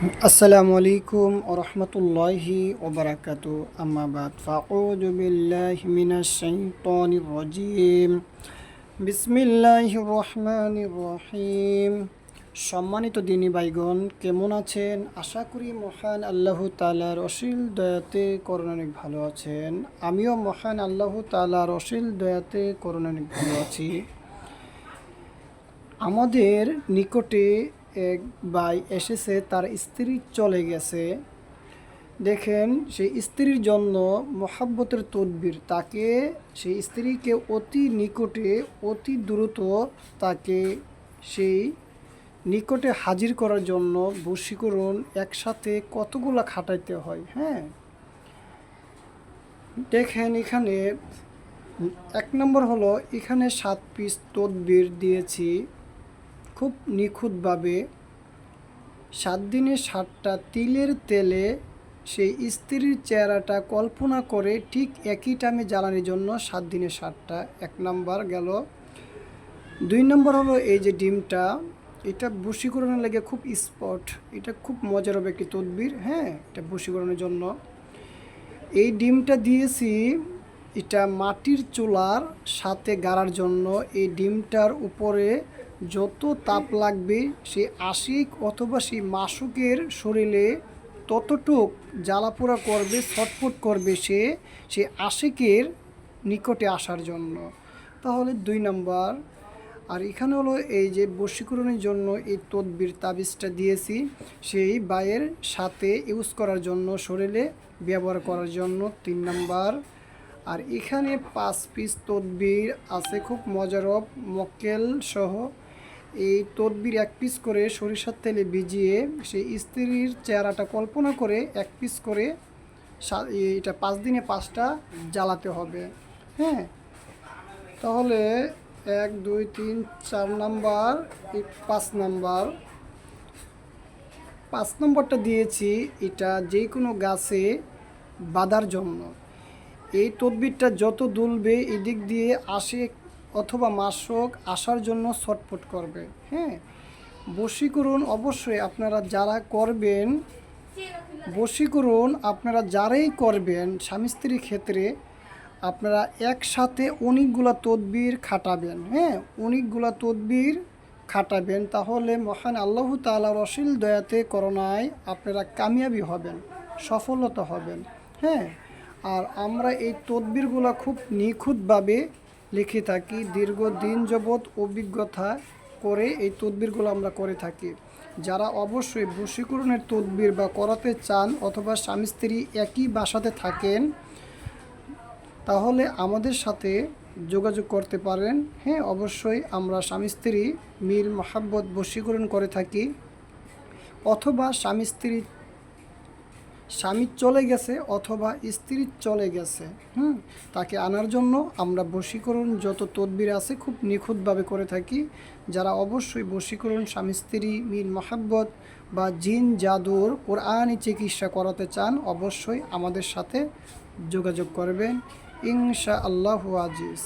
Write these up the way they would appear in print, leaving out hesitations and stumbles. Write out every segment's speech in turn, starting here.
আসসালামু আলাইকুম ওয়া রাহমাতুল্লাহি ওয়া বারাকাতুহু আম্মা বাদ ফাআউযু বিল্লাহি মিনাশ শাইতানির রাজীম বিসমিল্লাহির রহমানির রহিম। সম্মানিত দিনী ভাইগণ, কেমন আছেন? আশা করি মহান আল্লাহ তাআলার অসীম দয়াতে করুণা অনেক ভালো আছেন। আমিও মহান আল্লাহ তাআলার অসীম দয়াতে করুণা অনেক ভালো আছি। আমাদের নিকটে এক ভাই এসেছে, তার স্ত্রী চলে গেছে। দেখেন, সেই স্ত্রীর জন্য মহাব্বতের তদবির, তাকে সেই স্ত্রীকে অতি নিকটে অতি দ্রুত তাকে সেই নিকটে হাজির করার জন্য বশীকরণ একসাথে কতগুলো খাটাইতে হয়। হ্যাঁ, দেখেন এখানে 1 নম্বর হলো, এখানে 7 পিস তদবির দিয়েছি খুব নিখুঁতভাবে। 7 দিনে 7টা তিলের তেলে সেই স্ত্রীর চেহারাটা কল্পনা করে ঠিক একই টাইমে জ্বালানোর জন্য 7 দিনে 7টা। 1 নম্বর গেল। 2 নম্বর হলো এই যে ডিমটা, এটা বশীকরণের লেগে খুব স্পট, এটা খুব মজার হবে একটি তদবির। হ্যাঁ, এটা বশীকরণের জন্য এই ডিমটা দিয়েছি। এটা মাটির চুলার সাথে গাড়ার জন্য। এই ডিমটার উপরে যত তাপ লাগবে সে আশিক অথবা সেই মাসুকের শরীরে ততটুক জ্বালাপোড়া করবে, ছটফট করবে সে আশিকের নিকটে আসার জন্য। তাহলে 2 নম্বর। আর এখানে হলো এই যে বশীকরণের জন্য এই তদবির তাবিজটা দিয়েছি সেই বাইয়ের সাথে ইউজ করার জন্য, শরীরে ব্যবহার করার জন্য। 3 নম্বর। আর এখানে 5 পিস তদবির আছে খুব মজারব মক্কেল সহ। এই তদবির 1 পিস করে সরিষার তেলে ভিজিয়ে সেই স্ত্রীর চেহারাটা কল্পনা করে 1 পিস করে এটা 5 দিনে 5টা জ্বালাতে হবে। হ্যাঁ, তাহলে 1 2 3 4 নাম্বার, 5 নাম্বার। 5 নম্বরটা দিয়েছি এটা যে কোনো গাছে বাঁধার জন্য। এই তদবিরটা যত দুলবে এদিক দিয়ে আসে অথবা মাসক আসার জন্য ছটফট করবে। হ্যাঁ, বশীকরণ অবশ্যই আপনারা যারা করবেন, বশীকরণ আপনারা যারাই করবেন স্বামী স্ত্রীর ক্ষেত্রে, আপনারা একসাথে অনেকগুলা তদবির খাটাবেন। হ্যাঁ, অনেকগুলা তদবির খাটাবেন, তাহলে মহান আল্লাহ তাআলার অসীম দয়াতে করুণায় আপনারা কামিয়াবি হবেন, সফলতা হবেন। হ্যাঁ, আর আমরা এই তদবিরগুলো খুব নিখুঁতভাবে লিখে থাকি, দীর্ঘদিন যাবৎ অভিজ্ঞতা করে এই তদবিরগুলো আমরা করে থাকি। যারা অবশ্যই বশীকরণের তদবির বা করাতে চান অথবা স্বামী স্ত্রী একই বাসাতে থাকেন, তাহলে আমাদের সাথে যোগাযোগ করতে পারেন। হ্যাঁ, অবশ্যই আমরা স্বামী স্ত্রী মিল মহাব্বত বশীকরণ করে থাকি। অথবা স্বামী চলে গেছে অথবা স্ত্রী চলে গেছে, তাকে আনার জন্য আমরা বশীকরণ যত তদবির আছে খুব নিখুঁতভাবে করে থাকি। যারা অবশ্যই বশীকরণ স্বামী স্ত্রী মিল মহাব্বত বা জিন জাদুর কোরআনি চিকিৎসা করাতে চান, অবশ্যই আমাদের সাথে যোগাযোগ করবেন ইনশাআল্লাহ আজিজ।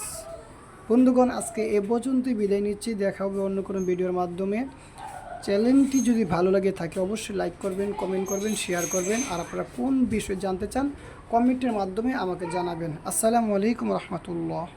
বন্ধুগণ, আজকে এ পর্যন্তই বিদায় নিচ্ছি। দেখা হবে অন্য কোনো ভিডিওর মাধ্যমে। চ্যানেলটি যদি ভালো লাগে থাকে অবশ্যই লাইক করবেন, কমেন্ট করবেন, শেয়ার করবেন। আর আপনারা কোন বিষয় জানতে চান কমেন্টের মাধ্যমে আমাকে জানাবেন। আসসালামু আলাইকুম রহমতুল্লাহ।